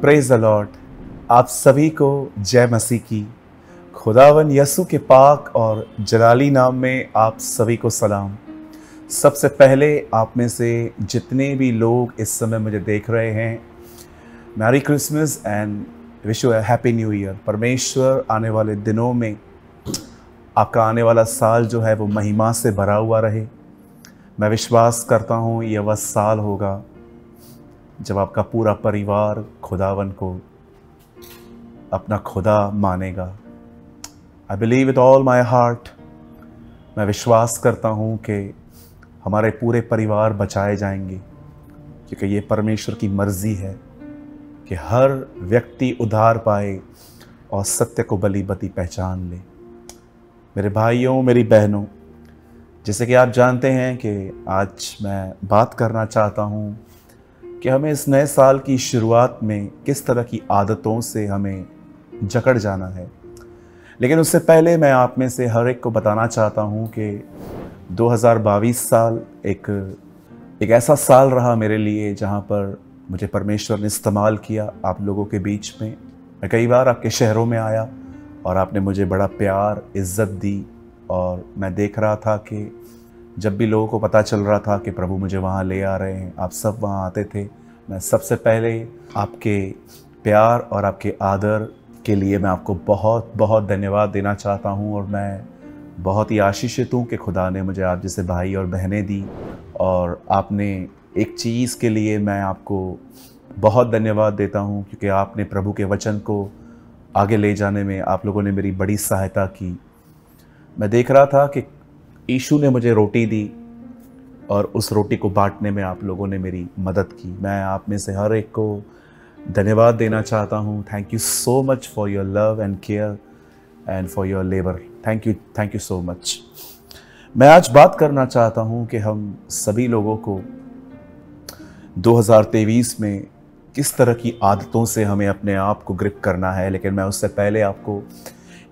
Praise the Lord. आप सभी को जय मसीह की। खुदावन यसु के पाक और जलाली नाम में आप सभी को सलाम। सबसे पहले आप में से जितने भी लोग इस समय मुझे देख रहे हैं, merry Christmas and wish you a happy new year. परमेश्वर आने वाले दिनों में आपका आने वाला साल जो है वो महिमा से भरा हुआ रहे। मैं विश्वास करता हूँ यह वह साल होगा जब आपका पूरा परिवार खुदावन को अपना खुदा मानेगा। I believe with all my heart. मैं विश्वास करता हूँ कि हमारे पूरे परिवार बचाए जाएंगे, क्योंकि ये परमेश्वर की मर्जी है कि हर व्यक्ति उद्धार पाए और सत्य को बली-बती पहचान ले। मेरे भाइयों, मेरी बहनों, जैसे कि आप जानते हैं कि आज मैं बात करना चाहता हूँ कि हमें इस नए साल की शुरुआत में किस तरह की आदतों से हमें जकड़ जाना है। लेकिन उससे पहले मैं आप में से हर एक को बताना चाहता हूँ कि 2022 साल एक ऐसा साल रहा मेरे लिए जहाँ पर मुझे परमेश्वर ने इस्तेमाल किया आप लोगों के बीच में। मैं कई बार आपके शहरों में आया और आपने मुझे बड़ा प्यार, इज़्ज़त दी, और मैं देख रहा था कि जब भी लोगों को पता चल रहा था कि प्रभु मुझे वहाँ ले आ रहे हैं, आप सब वहाँ आते थे। मैं सबसे पहले आपके प्यार और आपके आदर के लिए मैं आपको बहुत बहुत धन्यवाद देना चाहता हूँ। और मैं बहुत ही आशीषित हूँ कि खुदा ने मुझे आप जैसे भाई और बहनें दी। और आपने एक चीज़ के लिए मैं आपको बहुत धन्यवाद देता हूँ, क्योंकि आपने प्रभु के वचन को आगे ले जाने में आप लोगों ने मेरी बड़ी सहायता की। मैं देख रहा था कि यीशु ने मुझे रोटी दी और उस रोटी को बांटने में आप लोगों ने मेरी मदद की। मैं आप में से हर एक को धन्यवाद देना चाहता हूँ। Thank you so much for your love and care and for your labour. Thank you so much. मैं आज बात करना चाहता हूँ कि हम सभी लोगों को 2023 में किस तरह की आदतों से हमें अपने आप को ग्रिप करना है। लेकिन मैं उससे पहले आपको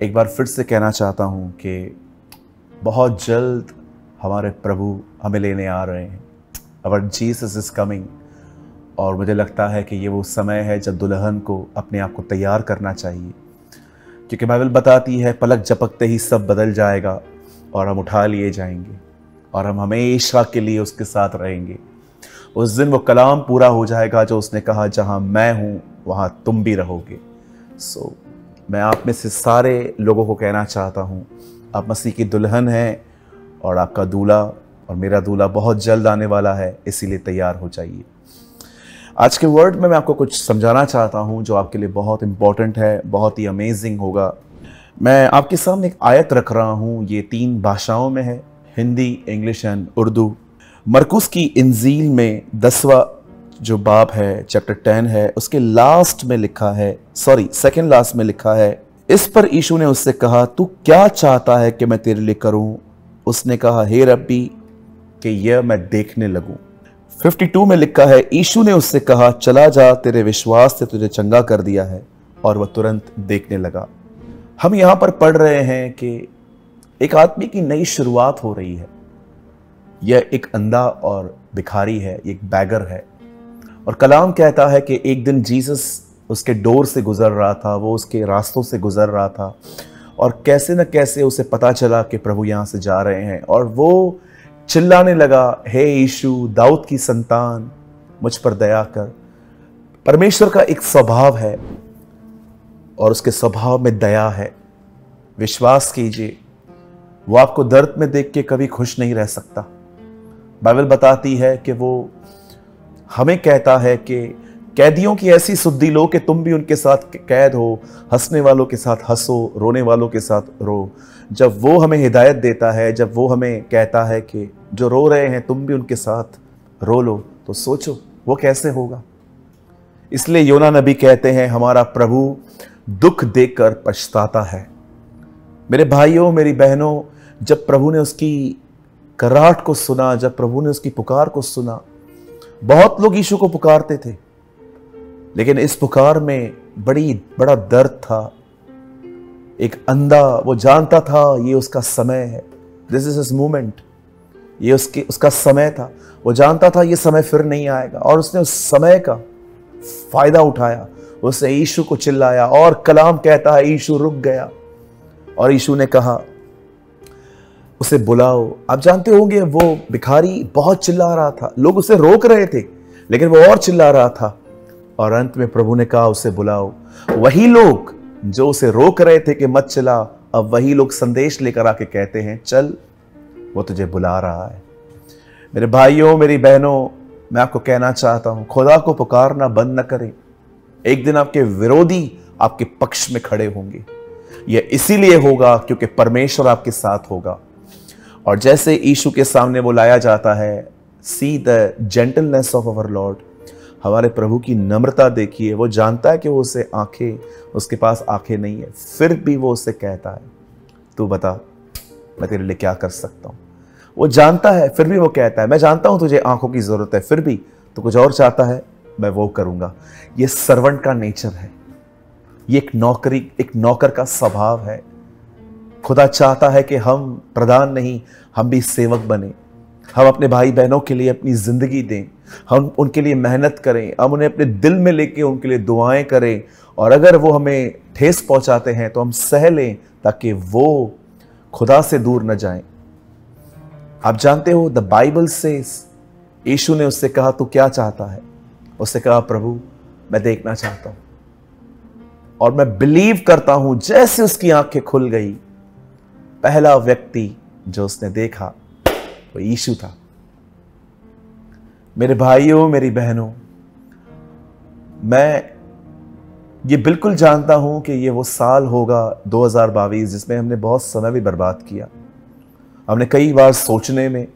एक बार फिर से कहना चाहता हूँ कि बहुत जल्द हमारे प्रभु हमें लेने आ रहे हैं। अवर जीसस इज़ कमिंग। और मुझे लगता है कि ये वो समय है जब दुल्हन को अपने आप को तैयार करना चाहिए, क्योंकि बाइबल बताती है पलक झपकते ही सब बदल जाएगा और हम उठा लिए जाएंगे और हम हमेशा के लिए उसके साथ रहेंगे। उस दिन वो कलाम पूरा हो जाएगा जो उसने कहा, जहाँ मैं हूँ वहाँ तुम भी रहोगे। सो मैं आप में से सारे लोगों को कहना चाहता हूँ, आप मसीह की दुल्हन हैं और आपका दूल्हा और मेरा दूल्हा बहुत जल्द आने वाला है, इसीलिए तैयार हो जाइए। आज के वर्ड में मैं आपको कुछ समझाना चाहता हूं जो आपके लिए बहुत इंपॉर्टेंट है, बहुत ही अमेजिंग होगा। मैं आपके सामने एक आयत रख रहा हूं, ये 3 भाषाओं में है, हिंदी, इंग्लिश एंड उर्दू। मरकुस की इंजील में 10वां जो बाब है, चैप्टर 10 है, उसके लास्ट में लिखा है, सेकंड लास्ट में लिखा है, इस पर यीशु ने उससे कहा, तू क्या चाहता है कि मैं तेरे लिए करूं? उसने कहा, हे रब्बी, कि यह मैं देखने लगूं। 52 में लिखा है, यीशु ने उससे कहा, चला जा, तेरे विश्वास से तुझे चंगा कर दिया है, और वह तुरंत देखने लगा। हम यहां पर पढ़ रहे हैं कि एक आदमी की नई शुरुआत हो रही है। यह एक अंधा और भिखारी है, एक बैगर है। और कलाम कहता है कि एक दिन जीसस उसके डोर से गुजर रहा था, वो उसके रास्तों से गुजर रहा था, और कैसे न कैसे उसे पता चला कि प्रभु यहाँ से जा रहे हैं, और वो चिल्लाने लगा, हे यीशु, दाऊद की संतान, मुझ पर दया कर। परमेश्वर का एक स्वभाव है और उसके स्वभाव में दया है। विश्वास कीजिए, वो आपको दर्द में देख के कभी खुश नहीं रह सकता। बाइबल बताती है कि वो हमें कहता है कि कैदियों की ऐसी सुधि लो कि तुम भी उनके साथ कैद हो, हंसने वालों के साथ हंसो, रोने वालों के साथ रो। जब वो हमें हिदायत देता है, जब वो हमें कहता है कि जो रो रहे हैं तुम भी उनके साथ रो लो, तो सोचो वो कैसे होगा। इसलिए योना नबी कहते हैं, हमारा प्रभु दुख देखकर पछताता है। मेरे भाइयों, मेरी बहनों, जब प्रभु ने उसकी कराहट को सुना, जब प्रभु ने उसकी पुकार को सुना, बहुत लोग यीशु को पुकारते थे, लेकिन इस पुकार में बड़ा दर्द था। एक अंधा, वो जानता था ये उसका समय है, दिस इज हिज मोमेंट, ये उसका समय था। वो जानता था ये समय फिर नहीं आएगा, और उसने उस समय का फायदा उठाया। उसने यीशु को चिल्लाया और कलाम कहता है यीशु रुक गया और यीशु ने कहा उसे बुलाओ। आप जानते होंगे वो भिखारी बहुत चिल्ला रहा था, लोग उसे रोक रहे थे लेकिन वो और चिल्ला रहा था और अंत में प्रभु ने कहा उसे बुलाओ। वही लोग जो उसे रोक रहे थे कि मत चिल्ला, अब वही लोग संदेश लेकर आके कहते हैं चल, वो तुझे बुला रहा है। मेरे भाइयों मेरी बहनों, मैं आपको कहना चाहता हूं, खुदा को पुकारना बंद न करें। एक दिन आपके विरोधी आपके पक्ष में खड़े होंगे। यह इसीलिए होगा क्योंकि परमेश्वर आपके साथ होगा। और जैसे यीशु के सामने वो लाया जाता है, see the gentleness of our Lord, हमारे प्रभु की नम्रता देखिए। वो जानता है कि वो उसके पास आंखें नहीं है, फिर भी वो उससे कहता है तू बता मैं तेरे लिए क्या कर सकता हूं। वो जानता है फिर भी वो कहता है मैं जानता हूं तुझे आंखों की जरूरत है, फिर भी तो कुछ और चाहता है, मैं वो करूंगा। ये सर्वेंट का नेचर है, ये एक नौकर का स्वभाव है। खुदा चाहता है कि हम प्रधान नहीं, हम भी सेवक बने। हम अपने भाई बहनों के लिए अपनी जिंदगी दें, हम उनके लिए मेहनत करें, हम उन्हें अपने दिल में लेके उनके लिए दुआएं करें और अगर वो हमें ठेस पहुंचाते हैं तो हम सह लें ताकि वो खुदा से दूर न जाएं। आप जानते हो द बाइबल सेज, यीशु ने उससे कहा तू क्या चाहता है? उससे कहा प्रभु मैं देखना चाहता हूं। और मैं बिलीव करता हूं जैसे उसकी आंखें खुल गई, पहला व्यक्ति जो उसने देखा वो यीशु था। मेरे भाइयों मेरी बहनों, मैं ये बिल्कुल जानता हूं कि ये वो साल होगा 2022 जिसमें हमने बहुत समय भी बर्बाद किया। हमने कई बार सोचने में,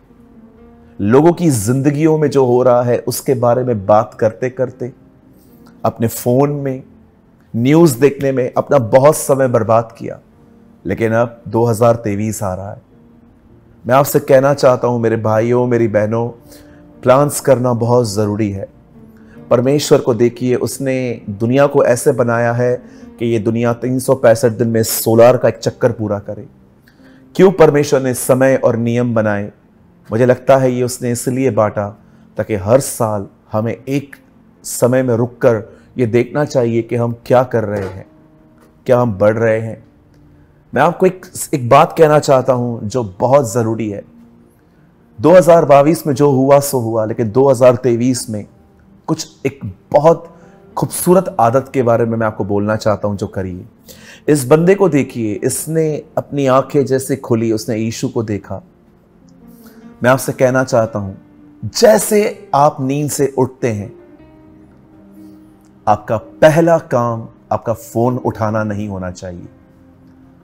लोगों की जिंदगियों में जो हो रहा है उसके बारे में बात करते करते, अपने फोन में न्यूज देखने में अपना बहुत समय बर्बाद किया। लेकिन अब 2023 आ रहा है। मैं आपसे कहना चाहता हूं मेरे भाइयों मेरी बहनों, प्लान्स करना बहुत जरूरी है। परमेश्वर को देखिए, उसने दुनिया को ऐसे बनाया है कि ये दुनिया 365 दिन में सोलार का एक चक्कर पूरा करे। क्यों परमेश्वर ने समय और नियम बनाए? मुझे लगता है ये उसने इसलिए बांटा ताकि हर साल हमें एक समय में रुककर ये देखना चाहिए कि हम क्या कर रहे हैं, क्या हम बढ़ रहे हैं। मैं आपको एक बात कहना चाहता हूं जो बहुत जरूरी है। 2022 में जो हुआ सो हुआ, लेकिन 2023 में कुछ एक बहुत खूबसूरत आदत के बारे में मैं आपको बोलना चाहता हूं जो करिए। इस बंदे को देखिए, इसने अपनी आंखें जैसे खुली, उसने यीशु को देखा। मैं आपसे कहना चाहता हूं, जैसे आप नींद से उठते हैं, आपका पहला काम आपका फोन उठाना नहीं होना चाहिए।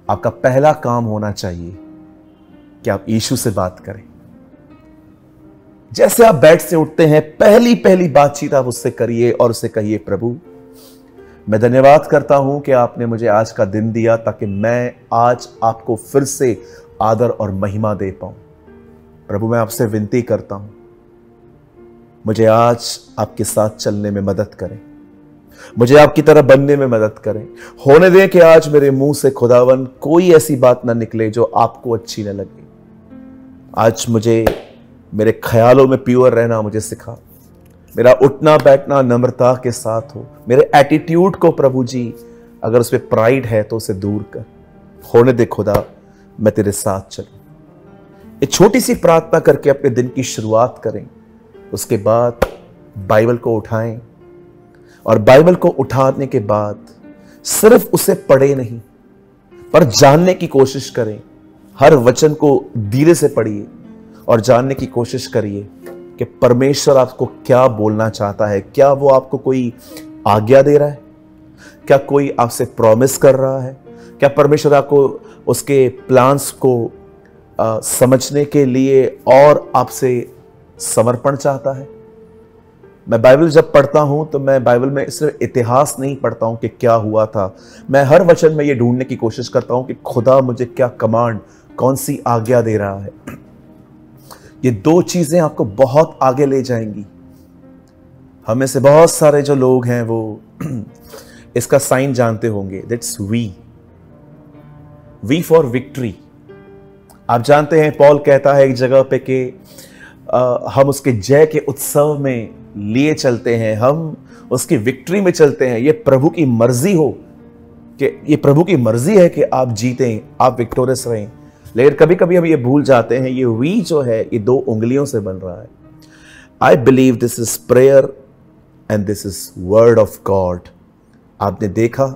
आपका पहला काम होना चाहिए कि आप यीशु से बात करें। जैसे आप बेड से उठते हैं, पहली बातचीत आप उससे करिए और उससे कहिए प्रभु मैं धन्यवाद करता हूं कि आपने मुझे आज का दिन दिया ताकि मैं आज आपको फिर से आदर और महिमा दे पाऊं। प्रभु मैं आपसे विनती करता हूं, मुझे आज आपके साथ चलने में मदद करें, मुझे आपकी तरह बनने में मदद करें। होने दें कि आज मेरे मुंह से खुदावन कोई ऐसी बात ना निकले जो आपको अच्छी ना लगे। आज मुझे मेरे ख्यालों में प्योर रहना मुझे सिखा। मेरा उठना बैठना नम्रता के साथ हो। मेरे एटीट्यूड को प्रभु जी अगर उसमें प्राइड है तो उसे दूर कर। होने दे खुदा मैं तेरे साथ चलूं। एक छोटी सी प्रार्थना करके अपने दिन की शुरुआत करें। उसके बाद बाइबल को उठाएं और बाइबल को उठाने के बाद सिर्फ उसे पढ़े नहीं पर जानने की कोशिश करें। हर वचन को धीरे से पढ़िए और जानने की कोशिश करिए कि परमेश्वर आपको क्या बोलना चाहता है। क्या वो आपको कोई आज्ञा दे रहा है? क्या कोई आपसे प्रॉमिस कर रहा है? क्या परमेश्वर आपको उसके प्लान्स को समझने के लिए और आपसे समर्पण चाहता है? मैं बाइबल जब पढ़ता हूं तो मैं बाइबल में सिर्फ इतिहास नहीं पढ़ता हूं कि क्या हुआ था। मैं हर वचन में ये ढूंढने की कोशिश करता हूं कि खुदा मुझे क्या कमांड, कौन सी आज्ञा दे रहा है। ये दो चीजें आपको बहुत आगे ले जाएंगी। हमें से बहुत सारे जो लोग हैं वो इसका साइन जानते होंगे, दैट्स वी फॉर विक्ट्री। आप जानते हैं पौल कहता है एक जगह पे कि हम उसके जय के उत्सव में लिए चलते हैं, हम उसकी विक्ट्री में चलते हैं। ये प्रभु की मर्जी हो कि ये प्रभु की मर्जी है कि आप जीतें, आप विक्टोरियस रहें। लेकिन कभी कभी हम ये भूल जाते हैं, ये वी जो है ये 2 उंगलियों से बन रहा है। I believe this is prayer and this is word of God. आपने देखा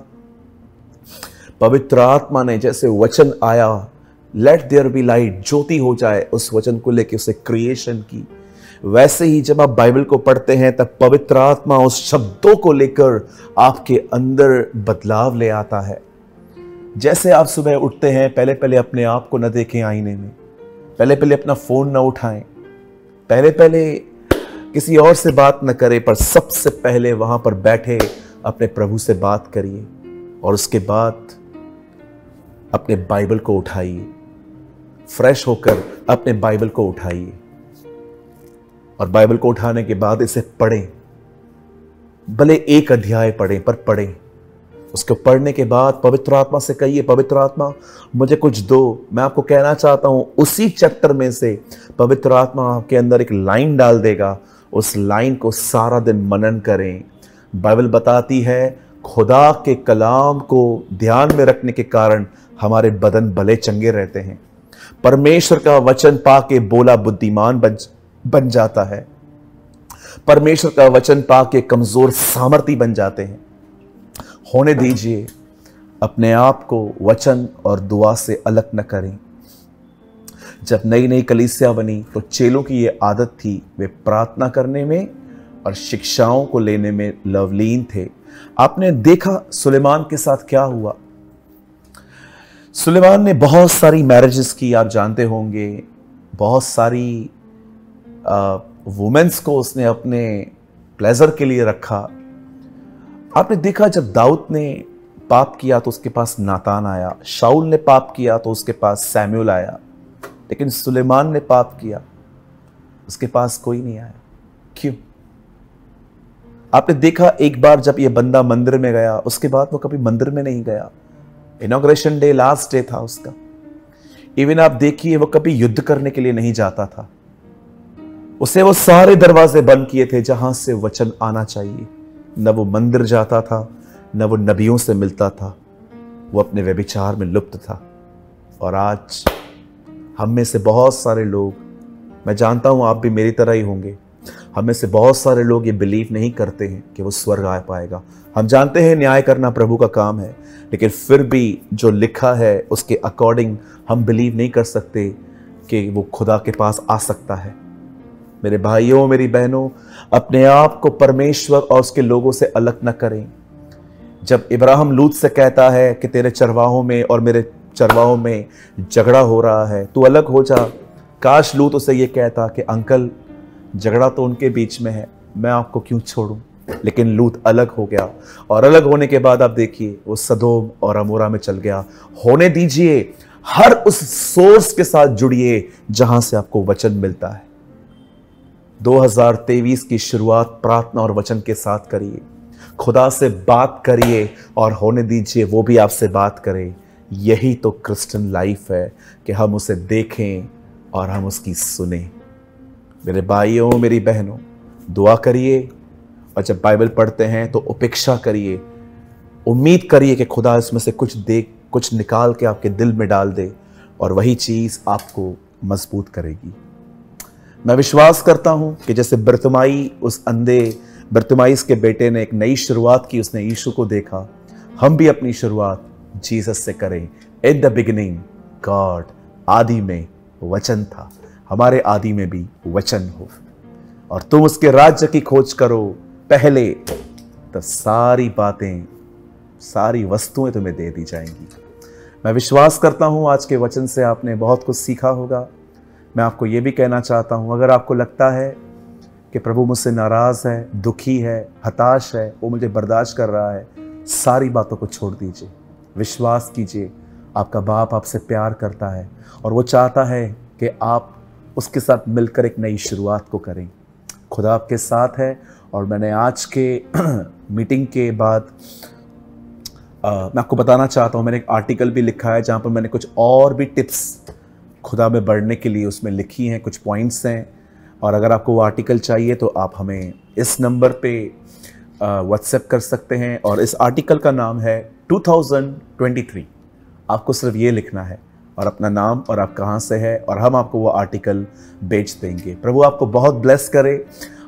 पवित्र आत्मा ने जैसे वचन आया, लेट देयर बी लाइट, ज्योति हो जाए, उस वचन को लेकर उसे क्रिएशन की। वैसे ही जब आप बाइबल को पढ़ते हैं तब पवित्र आत्मा उस शब्दों को लेकर आपके अंदर बदलाव ले आता है। जैसे आप सुबह उठते हैं, पहले पहले अपने आप को न देखें आईने में, पहले पहले अपना फोन न उठाएं, पहले पहले किसी और से बात न करें, पर सबसे पहले वहां पर बैठे अपने प्रभु से बात करिए और उसके बाद अपने बाइबल को उठाइए, फ्रेश होकर अपने बाइबल को उठाइए और बाइबल को उठाने के बाद इसे पढ़ें। भले एक अध्याय पढ़ें, पर पढ़ें। उसको पढ़ने के बाद पवित्र आत्मा से कहिए, पवित्र आत्मा मुझे कुछ दो। मैं आपको कहना चाहता हूं, उसी चैप्टर में से पवित्र आत्मा आपके अंदर एक लाइन डाल देगा, उस लाइन को सारा दिन मनन करें। बाइबल बताती है खुदा के कलाम को ध्यान में रखने के कारण हमारे बदन भले चंगे रहते हैं। परमेश्वर का वचन पाके बोला बुद्धिमान बन जाता है। परमेश्वर का वचन पाके कमजोर सामर्थी बन जाते हैं। होने दीजिए, अपने आप को वचन और दुआ से अलग न करें। जब नई नई कलीसिया बनी तो चेलों की ये आदत थी, वे प्रार्थना करने में और शिक्षाओं को लेने में लवलीन थे। आपने देखा सुलेमान के साथ क्या हुआ। सुलेमान ने बहुत सारी मैरिजेस की, आप जानते होंगे। बहुत सारी वुमेन्स को उसने अपने प्लेजर के लिए रखा। आपने देखा जब दाऊद ने पाप किया तो उसके पास नातान आया, शाऊल ने पाप किया तो उसके पास सैमुएल आया, लेकिन सुलेमान ने पाप किया, उसके पास कोई नहीं आया। क्यों? आपने देखा एक बार जब ये बंदा मंदिर में गया, उसके बाद वो कभी मंदिर में नहीं गया। इनॉग्रेशन डे लास्ट डे था उसका। इवन आप देखिए वो कभी युद्ध करने के लिए नहीं जाता था। उसे वो सारे दरवाजे बंद किए थे जहां से वचन आना चाहिए। न वो मंदिर जाता था, न वो नबियों से मिलता था, वो अपने व्यभिचार में लुप्त था। और आज हम में से बहुत सारे लोग, मैं जानता हूं आप भी मेरी तरह ही होंगे, हम में से बहुत सारे लोग ये बिलीव नहीं करते हैं कि वो स्वर्ग आ पाएगा। हम जानते हैं न्याय करना प्रभु का काम है, लेकिन फिर भी जो लिखा है उसके अकॉर्डिंग हम बिलीव नहीं कर सकते कि वो खुदा के पास आ सकता है। मेरे भाइयों, मेरी बहनों, अपने आप को परमेश्वर और उसके लोगों से अलग न करें। जब इब्राहिम लूत से कहता है कि तेरे चरवाहों में और मेरे चरवाहों में झगड़ा हो रहा है, तू अलग हो जा। काश लूत उसे ये कहता कि अंकल झगड़ा तो उनके बीच में है, मैं आपको क्यों छोड़ूं। लेकिन लूत अलग हो गया, और अलग होने के बाद आप देखिए वो सदोम और अमोरा में चल गया। होने दीजिए, हर उस सोर्स के साथ जुड़िए जहां से आपको वचन मिलता है। 2023 की शुरुआत प्रार्थना और वचन के साथ करिए। खुदा से बात करिए और होने दीजिए वो भी आपसे बात करे। यही तो क्रिश्चियन लाइफ है कि हम उसे देखें और हम उसकी सुने। मेरे भाइयों, मेरी बहनों, दुआ करिए, और जब बाइबल पढ़ते हैं तो उपेक्षा करिए। उम्मीद करिए कि खुदा इसमें से कुछ निकाल के आपके दिल में डाल दे, और वही चीज़ आपको मजबूत करेगी। मैं विश्वास करता हूं कि जैसे बरतिमाई, उस अंधे बरतिमाइस के बेटे ने एक नई शुरुआत की, उसने यीशु को देखा, हम भी अपनी शुरुआत जीसस से करें। इन द बिगिनिंग गॉड, आदि में वचन था, हमारे आदि में भी वचन हो, और तुम उसके राज्य की खोज करो पहले, तो सारी बातें, सारी वस्तुएं तुम्हें दे दी जाएंगी। मैं विश्वास करता हूं आज के वचन से आपने बहुत कुछ सीखा होगा। मैं आपको ये भी कहना चाहता हूं, अगर आपको लगता है कि प्रभु मुझसे नाराज है, दुखी है, हताश है, वो मुझे बर्दाश्त कर रहा है, सारी बातों को छोड़ दीजिए। विश्वास कीजिए, आपका बाप आपसे प्यार करता है और वो चाहता है कि आप उसके साथ मिलकर एक नई शुरुआत को करें। खुदा आपके साथ है। और मैंने आज के मीटिंग के बाद मैं आपको बताना चाहता हूँ, मैंने एक आर्टिकल भी लिखा है जहाँ पर मैंने कुछ और भी टिप्स खुदा में बढ़ने के लिए उसमें लिखी हैं, कुछ पॉइंट्स हैं। और अगर आपको वो आर्टिकल चाहिए तो आप हमें इस नंबर पे व्हाट्सएप कर सकते हैं। और इस आर्टिकल का नाम है 2023। आपको सिर्फ ये लिखना है और अपना नाम और आप कहाँ से है, और हम आपको वो आर्टिकल बेच देंगे। प्रभु आपको बहुत ब्लेस करे।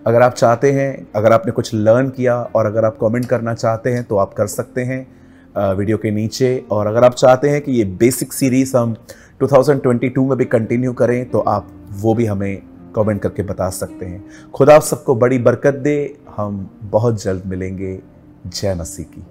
अगर आप चाहते हैं, अगर आपने कुछ लर्न किया और अगर आप कमेंट करना चाहते हैं तो आप कर सकते हैं वीडियो के नीचे। और अगर आप चाहते हैं कि ये बेसिक सीरीज़ हम 2022 में भी कंटिन्यू करें तो आप वो भी हमें कमेंट करके बता सकते हैं। खुदा आप सबको बड़ी बरकत दे। हम बहुत जल्द मिलेंगे। जय मसीह की।